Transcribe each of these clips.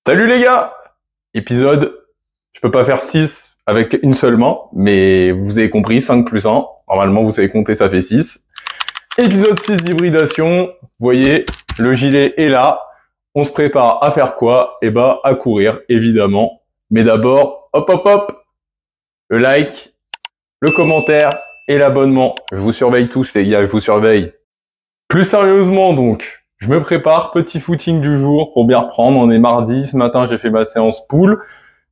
Salut les gars! Épisode, je peux pas faire 6 avec une seule main, mais vous avez compris, 5 plus 1. Normalement, vous savez compter, ça fait 6. Épisode 6 d'hybridation. Vous voyez, le gilet est là. On se prépare à faire quoi? Eh ben, à courir, évidemment. Mais d'abord, hop hop hop! Le like, le commentaire et l'abonnement. Je vous surveille tous les gars, je vous surveille. Plus sérieusement donc, je me prépare, petit footing du jour pour bien reprendre. On est mardi, ce matin j'ai fait ma séance pool.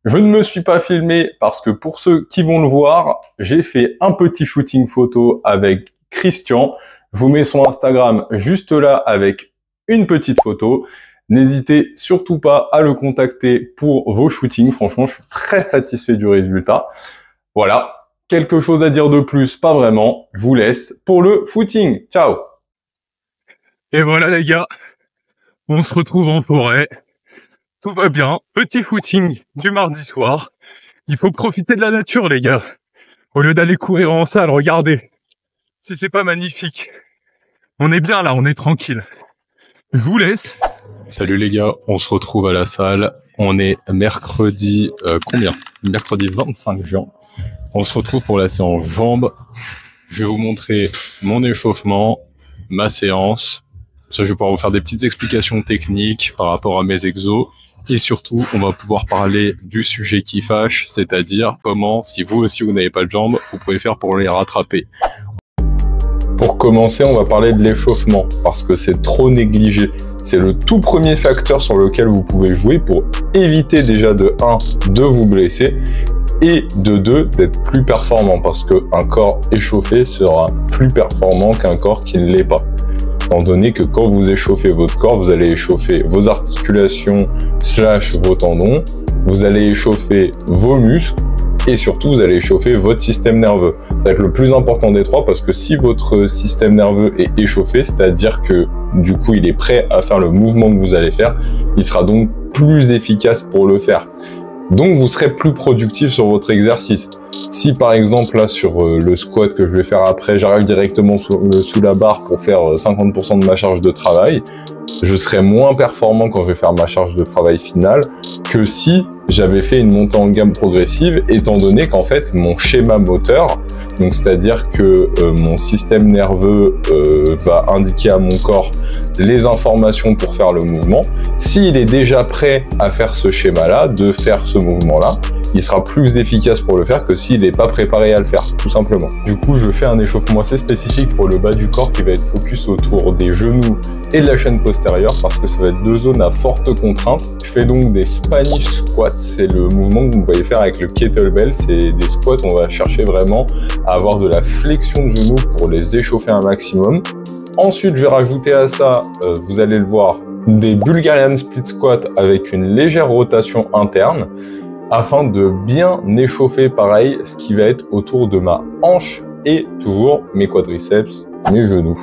Je ne me suis pas filmé parce que pour ceux qui vont le voir, j'ai fait un petit shooting photo avec Christian. Je vous mets son Instagram juste là avec une petite photo. N'hésitez surtout pas à le contacter pour vos shootings. Franchement, je suis très satisfait du résultat. Voilà. Quelque chose à dire de plus? Pas vraiment. Je vous laisse pour le footing. Ciao! Et voilà les gars, on se retrouve en forêt, tout va bien, petit footing du mardi soir. Il faut profiter de la nature les gars, au lieu d'aller courir en salle, regardez, si c'est pas magnifique. On est bien là, on est tranquille. Je vous laisse. Salut les gars, on se retrouve à la salle, on est mercredi, Mercredi 25 juin. On se retrouve pour la séance jambes. Je vais vous montrer mon échauffement, ma séance. Ça, je vais pouvoir vous faire des petites explications techniques par rapport à mes exos. Et surtout, on va pouvoir parler du sujet qui fâche, c'est-à-dire comment, si vous aussi vous n'avez pas de jambes, vous pouvez faire pour les rattraper. Pour commencer, on va parler de l'échauffement, parce que c'est trop négligé. C'est le tout premier facteur sur lequel vous pouvez jouer pour éviter déjà de 1, de vous blesser, et de 2, d'être plus performant, parce qu'un corps échauffé sera plus performant qu'un corps qui ne l'est pas. Étant donné que quand vous échauffez votre corps, vous allez échauffer vos articulations / vos tendons, vous allez échauffer vos muscles et surtout vous allez échauffer votre système nerveux. Ça va être le plus important des trois parce que si votre système nerveux est échauffé, c'est-à-dire que du coup il est prêt à faire le mouvement que vous allez faire, il sera donc plus efficace pour le faire. Donc vous serez plus productif sur votre exercice. Si par exemple là sur le squat que je vais faire après, j'arrive directement sous la barre pour faire 50% de ma charge de travail, je serai moins performant quand je vais faire ma charge de travail finale que si j'avais fait une montée en gamme progressive, étant donné qu'en fait mon schéma moteur, donc c'est-à-dire que mon système nerveux va indiquer à mon corps les informations pour faire le mouvement. S'il est déjà prêt à faire ce schéma-là, de faire ce mouvement-là, il sera plus efficace pour le faire que s'il n'est pas préparé à le faire, tout simplement. Du coup, je fais un échauffement assez spécifique pour le bas du corps qui va être focus autour des genoux et de la chaîne postérieure parce que ça va être deux zones à forte contrainte. Je fais donc des Spanish squats, c'est le mouvement que vous voyez faire avec le kettlebell. C'est des squats où on va chercher vraiment à avoir de la flexion de genoux pour les échauffer un maximum. Ensuite, je vais rajouter à ça, vous allez le voir, des Bulgarian split squats avec une légère rotation interne afin de bien échauffer pareil ce qui va être autour de ma hanche et toujours mes quadriceps, mes genoux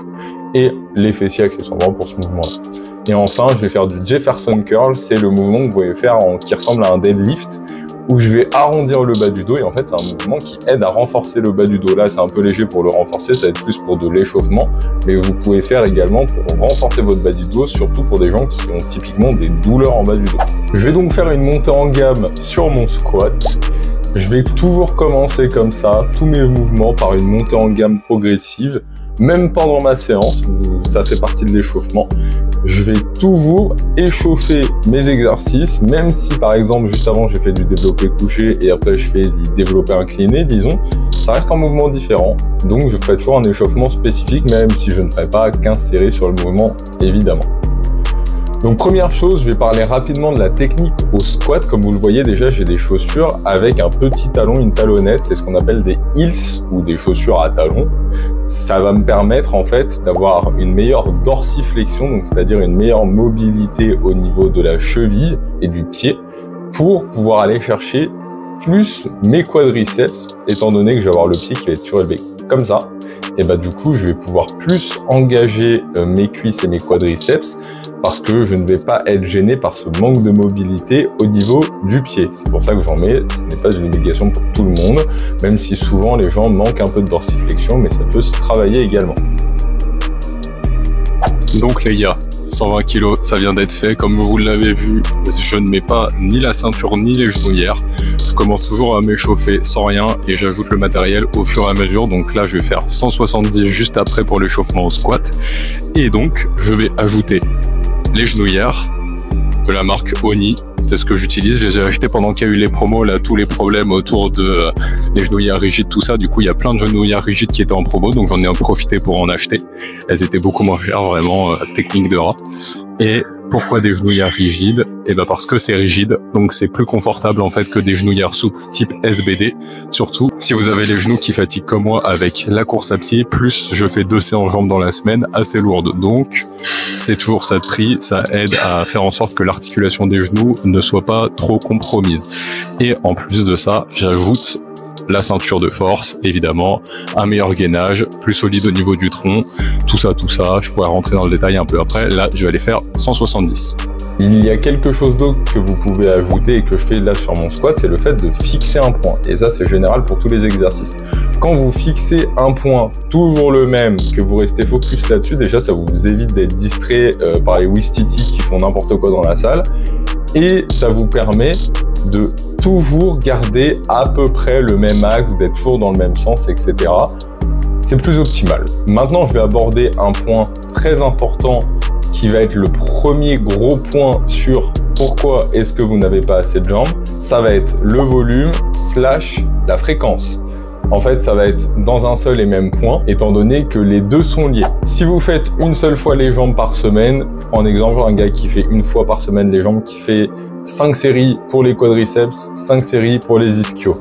et les fessiers accessoirement pour ce mouvement-là. Et enfin, je vais faire du Jefferson curl, c'est le mouvement que vous pouvez faire qui ressemble à un deadlift où je vais arrondir le bas du dos et en fait c'est un mouvement qui aide à renforcer le bas du dos. Là c'est un peu léger pour le renforcer, ça va être plus pour de l'échauffement, mais vous pouvez faire également pour renforcer votre bas du dos, surtout pour des gens qui ont typiquement des douleurs en bas du dos. Je vais donc faire une montée en gamme sur mon squat. Je vais toujours commencer comme ça, tous mes mouvements par une montée en gamme progressive, même pendant ma séance, ça fait partie de l'échauffement. Je vais toujours échauffer mes exercices, même si par exemple juste avant j'ai fait du développé couché et après je fais du développé incliné, disons, ça reste un mouvement différent. Donc je ferai toujours un échauffement spécifique, même si je ne ferai pas 15 séries sur le mouvement, évidemment. Donc première chose, je vais parler rapidement de la technique au squat. Comme vous le voyez déjà, j'ai des chaussures avec un petit talon, une talonnette. C'est ce qu'on appelle des heels ou des chaussures à talons. Ça va me permettre en fait d'avoir une meilleure dorsiflexion, donc c'est-à-dire une meilleure mobilité au niveau de la cheville et du pied pour pouvoir aller chercher plus mes quadriceps, étant donné que je vais avoir le pied qui va être surélevé comme ça. Et bah du coup, je vais pouvoir plus engager mes cuisses et mes quadriceps parce que je ne vais pas être gêné par ce manque de mobilité au niveau du pied. C'est pour ça que j'en mets, ce n'est pas une obligation pour tout le monde, même si souvent les gens manquent un peu de dorsiflexion, mais ça peut se travailler également. Donc les gars, 120 kg, ça vient d'être fait. Comme vous l'avez vu, je ne mets pas ni la ceinture ni les genouillères. Je commence toujours à m'échauffer sans rien et j'ajoute le matériel au fur et à mesure. Donc là, je vais faire 170 juste après pour l'échauffement au squat. Et donc, je vais ajouter les genouillères de la marque Oni. C'est ce que j'utilise. Je les ai achetés pendant qu'il y a eu les promos, là, tous les problèmes autour de les genouillères rigides, tout ça. Du coup, il y a plein de genouillères rigides qui étaient en promo, donc j'en ai profité pour en acheter. Elles étaient beaucoup moins chères, vraiment, technique de rat. Et pourquoi des genouillères rigides? Eh ben parce que c'est rigide, donc c'est plus confortable en fait que des genouillères souples type SBD. Surtout si vous avez les genoux qui fatiguent comme moi avec la course à pied, plus je fais 2 séances jambes dans la semaine assez lourdes. Donc c'est toujours ça de prix, ça aide à faire en sorte que l'articulation des genoux ne soit pas trop compromise. Et en plus de ça, j'ajoute la ceinture de force, évidemment, un meilleur gainage, plus solide au niveau du tronc, tout ça, je pourrais rentrer dans le détail un peu après. Là, je vais aller faire 170. Il y a quelque chose d'autre que vous pouvez ajouter et que je fais là sur mon squat, c'est le fait de fixer un point. Et ça, c'est général pour tous les exercices. Quand vous fixez un point, toujours le même, que vous restez focus là-dessus, déjà, ça vous évite d'être distrait par les Wistiti qui font n'importe quoi dans la salle. Et ça vous permet de toujours garder à peu près le même axe, d'être toujours dans le même sens, etc. C'est plus optimal. Maintenant, je vais aborder un point très important qui va être le premier gros point sur pourquoi est-ce que vous n'avez pas assez de jambes. Ça va être le volume / la fréquence. En fait, ça va être dans un seul et même point, étant donné que les deux sont liés. Si vous faites une seule fois les jambes par semaine, je prends un exemple, un gars qui fait une fois par semaine les jambes, qui fait 5 séries pour les quadriceps, 5 séries pour les ischios.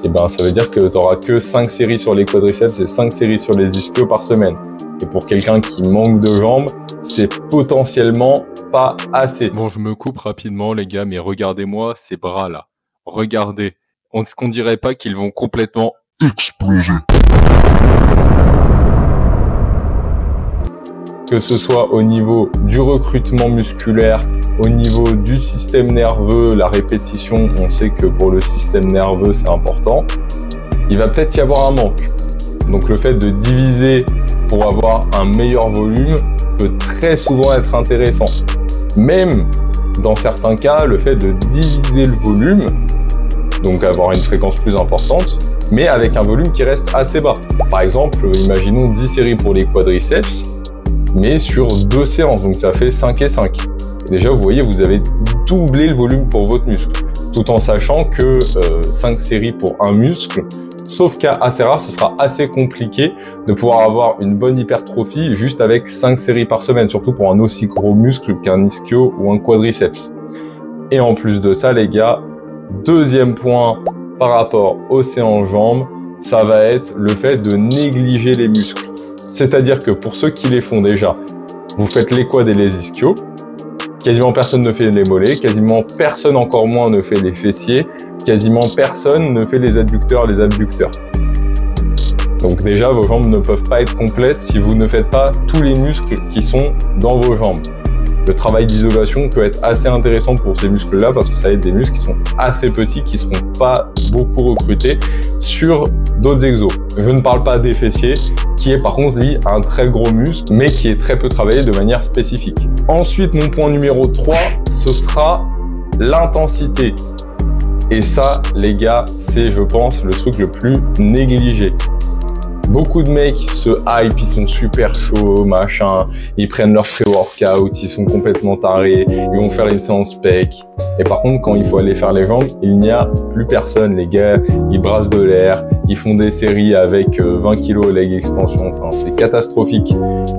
Et ben, ça veut dire que tu n'auras que 5 séries sur les quadriceps et 5 séries sur les ischios par semaine. Et pour quelqu'un qui manque de jambes, c'est potentiellement pas assez. Bon, je me coupe rapidement, les gars, mais regardez-moi ces bras-là. Regardez. Est-ce qu'on dirait pas qu'ils vont complètement exploser? Que ce soit au niveau du recrutement musculaire, au niveau du système nerveux, la répétition, on sait que pour le système nerveux, c'est important. Il va peut-être y avoir un manque. Donc le fait de diviser pour avoir un meilleur volume peut très souvent être intéressant. Même dans certains cas, le fait de diviser le volume, donc avoir une fréquence plus importante, mais avec un volume qui reste assez bas. Par exemple, imaginons 10 séries pour les quadriceps, mais sur 2 séances, donc ça fait 5 et 5. Et déjà, vous voyez, vous avez doublé le volume pour votre muscle, tout en sachant que 5 séries pour un muscle, sauf cas assez rare, ce sera assez compliqué de pouvoir avoir une bonne hypertrophie juste avec 5 séries par semaine, surtout pour un aussi gros muscle qu'un ischio ou un quadriceps. Et en plus de ça, les gars, deuxième point par rapport aux séances jambes, ça va être le fait de négliger les muscles. C'est-à-dire que pour ceux qui les font déjà, vous faites les quads et les ischios, quasiment personne ne fait les mollets, quasiment personne encore moins ne fait les fessiers, quasiment personne ne fait les adducteurs, les abducteurs. Donc déjà, vos jambes ne peuvent pas être complètes si vous ne faites pas tous les muscles qui sont dans vos jambes. Le travail d'isolation peut être assez intéressant pour ces muscles-là parce que ça va être des muscles qui sont assez petits, qui ne seront pas beaucoup recrutés sur d'autres exos. Je ne parle pas des fessiers, qui est par contre lié à un très gros muscle, mais qui est très peu travaillé de manière spécifique. Ensuite, mon point numéro 3, ce sera l'intensité. Et ça, les gars, c'est, je pense, le truc le plus négligé. Beaucoup de mecs se hype, ils sont super chauds, machin, ils prennent leur pré-workout, ils sont complètement tarés, ils vont faire une séance pec. Et par contre, quand il faut aller faire les jambes, il n'y a plus personne. Les gars, ils brassent de l'air, ils font des séries avec 20 kg leg extension, enfin, c'est catastrophique.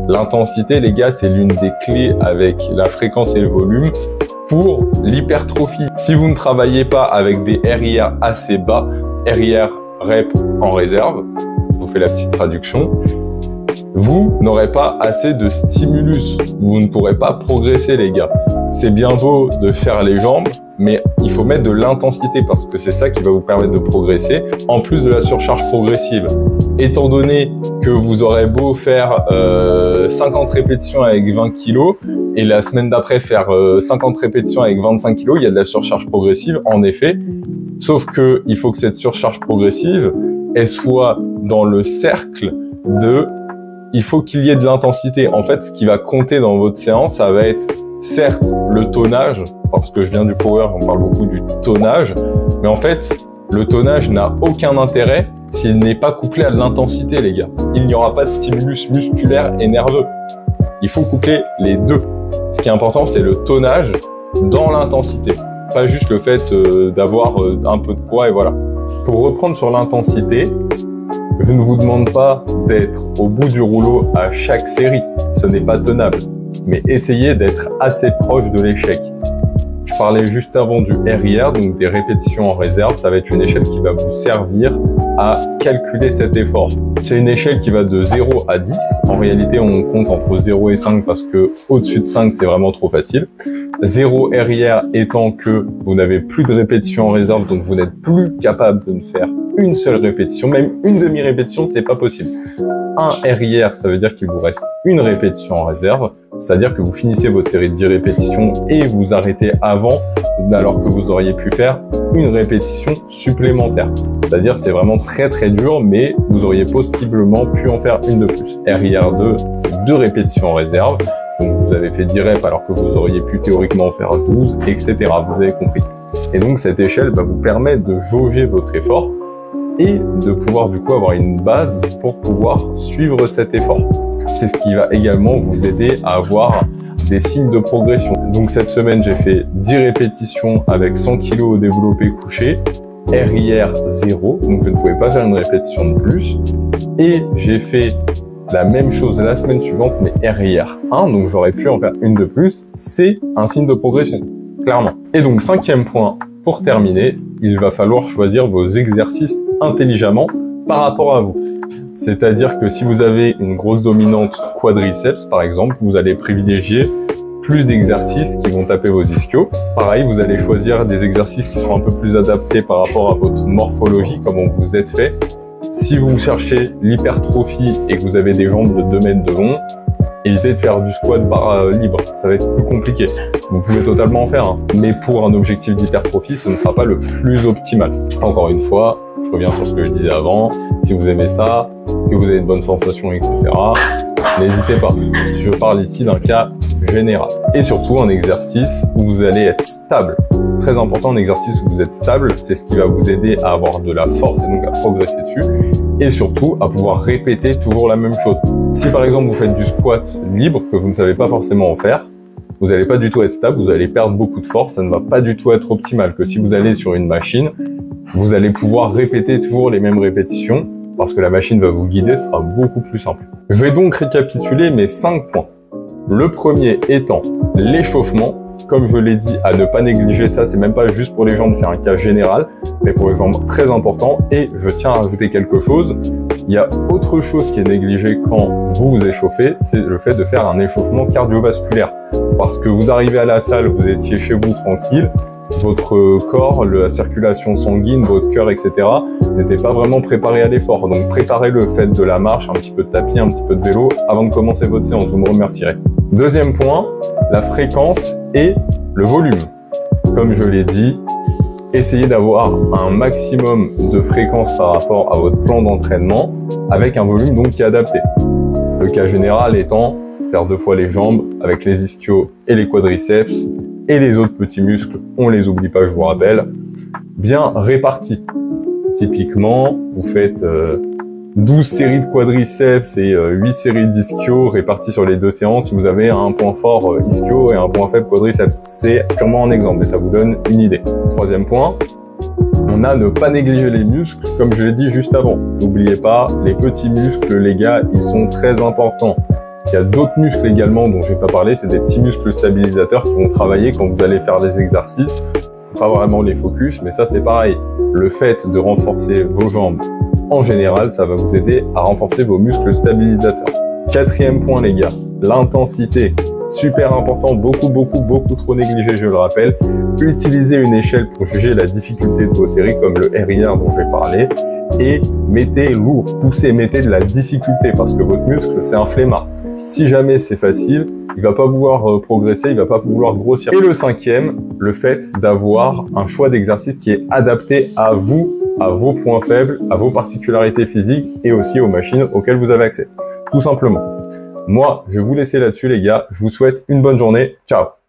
L'intensité, les gars, c'est l'une des clés avec la fréquence et le volume pour l'hypertrophie. Si vous ne travaillez pas avec des RIR assez bas, RIR rep en réserve, je vous fais la petite traduction, vous n'aurez pas assez de stimulus. Vous ne pourrez pas progresser, les gars. C'est bien beau de faire les jambes, mais il faut mettre de l'intensité parce que c'est ça qui va vous permettre de progresser, en plus de la surcharge progressive. Étant donné que vous aurez beau faire 50 répétitions avec 20 kg et la semaine d'après faire 50 répétitions avec 25 kg, il y a de la surcharge progressive, en effet. Sauf que il faut que cette surcharge progressive, elle soit dans le cercle de il faut qu'il y ait de l'intensité. En fait, ce qui va compter dans votre séance, ça va être certes le tonnage, parce que je viens du power, on parle beaucoup du tonnage, mais en fait, le tonnage n'a aucun intérêt s'il n'est pas couplé à de l'intensité, les gars. Il n'y aura pas de stimulus musculaire et nerveux. Il faut coupler les deux. Ce qui est important, c'est le tonnage dans l'intensité. Pas juste le fait d'avoir un peu de poids et voilà. Pour reprendre sur l'intensité, je ne vous demande pas d'être au bout du rouleau à chaque série. Ce n'est pas tenable. Mais essayez d'être assez proche de l'échec. Je parlais juste avant du RIR, donc des répétitions en réserve. Ça va être une échelle qui va vous servir à calculer cet effort. C'est une échelle qui va de 0 à 10. En réalité, on compte entre 0 et 5 parce que au-dessus de 5, c'est vraiment trop facile. 0 RIR étant que vous n'avez plus de répétition en réserve, donc vous n'êtes plus capable de ne faire une seule répétition. Même une demi-répétition, c'est pas possible. 1 RIR, ça veut dire qu'il vous reste une répétition en réserve. C'est-à-dire que vous finissez votre série de 10 répétitions et vous arrêtez avant, alors que vous auriez pu faire une répétition supplémentaire. C'est-à-dire c'est vraiment très très dur, mais vous auriez possiblement pu en faire une de plus. RIR2, c'est 2 répétitions en réserve. Donc vous avez fait 10 reps alors que vous auriez pu théoriquement en faire 12, etc. Vous avez compris. Et donc cette échelle va vous permettre de jauger votre effort et de pouvoir du coup avoir une base pour pouvoir suivre cet effort. C'est ce qui va également vous aider à avoir des signes de progression. Donc cette semaine, j'ai fait 10 répétitions avec 100 kg au développé couché, RIR 0, donc je ne pouvais pas faire une répétition de plus. Et j'ai fait la même chose la semaine suivante, mais RIR 1, donc j'aurais pu en faire une de plus. C'est un signe de progression, clairement. Et donc 5e point, pour terminer, il va falloir choisir vos exercices intelligemment par rapport à vous. C'est-à-dire que si vous avez une grosse dominante quadriceps, par exemple, vous allez privilégier plus d'exercices qui vont taper vos ischios. Pareil, vous allez choisir des exercices qui seront un peu plus adaptés par rapport à votre morphologie, comment vous êtes fait. Si vous cherchez l'hypertrophie et que vous avez des jambes de 2 mètres de long, évitez de faire du squat barre libre, ça va être plus compliqué. Vous pouvez totalement en faire, hein. Mais pour un objectif d'hypertrophie, ce ne sera pas le plus optimal. Encore une fois, je reviens sur ce que je disais avant, si vous aimez ça, que vous avez de bonnes sensations, etc., n'hésitez pas. Je parle ici d'un cas général. Et surtout, un exercice où vous allez être stable. Très important, un exercice où vous êtes stable, c'est ce qui va vous aider à avoir de la force et donc à progresser dessus. Et surtout, à pouvoir répéter toujours la même chose. Si par exemple, vous faites du squat libre, que vous ne savez pas forcément en faire, vous n'allez pas du tout être stable, vous allez perdre beaucoup de force, ça ne va pas du tout être optimal. Que si vous allez sur une machine, vous allez pouvoir répéter toujours les mêmes répétitions parce que la machine va vous guider, ce sera beaucoup plus simple. Je vais donc récapituler mes 5 points. Le premier étant l'échauffement. Comme je l'ai dit, à ne pas négliger ça, c'est même pas juste pour les jambes, c'est un cas général, mais pour les jambes très important. Et je tiens à rajouter quelque chose. Il y a autre chose qui est négligée quand vous vous échauffez, c'est le fait de faire un échauffement cardiovasculaire. Parce que vous arrivez à la salle, vous étiez chez vous tranquille, votre corps, la circulation sanguine, votre cœur, etc. n'était pas vraiment préparé à l'effort. Donc préparez le fait de la marche, un petit peu de tapis, un petit peu de vélo avant de commencer votre séance, vous me remercierez. Deuxième point, la fréquence et le volume. Comme je l'ai dit, essayez d'avoir un maximum de fréquence par rapport à votre plan d'entraînement avec un volume donc qui est adapté. Le cas général étant faire 2 fois les jambes avec les ischios et les quadriceps et les autres petits muscles, on les oublie pas, je vous rappelle, bien répartis. Typiquement, vous faites 12 séries de quadriceps et 8 séries d'ischio réparties sur les 2 séances si vous avez un point fort ischio et un point faible quadriceps. C'est purement un exemple et ça vous donne une idée. Troisième point, on a ne pas négliger les muscles comme je l'ai dit juste avant. N'oubliez pas, les petits muscles, les gars, ils sont très importants. Il y a d'autres muscles également dont je vais pas parler, c'est des petits muscles stabilisateurs qui vont travailler quand vous allez faire des exercices. Pas vraiment les focus, mais ça c'est pareil. Le fait de renforcer vos jambes, en général, ça va vous aider à renforcer vos muscles stabilisateurs. 4e point, les gars, l'intensité. Super important, beaucoup trop négligé, je le rappelle. Utilisez une échelle pour juger la difficulté de vos séries, comme le RIR dont j'ai parlé. Et mettez lourd, poussez, mettez de la difficulté, parce que votre muscle, c'est un flemmard. Si jamais c'est facile, il va pas vouloir progresser, il va pas vouloir grossir. Et le 5e, le fait d'avoir un choix d'exercice qui est adapté à vous, à vos points faibles, à vos particularités physiques et aussi aux machines auxquelles vous avez accès. tout simplement. Moi, je vais vous laisser là-dessus les gars. Je vous souhaite une bonne journée. Ciao!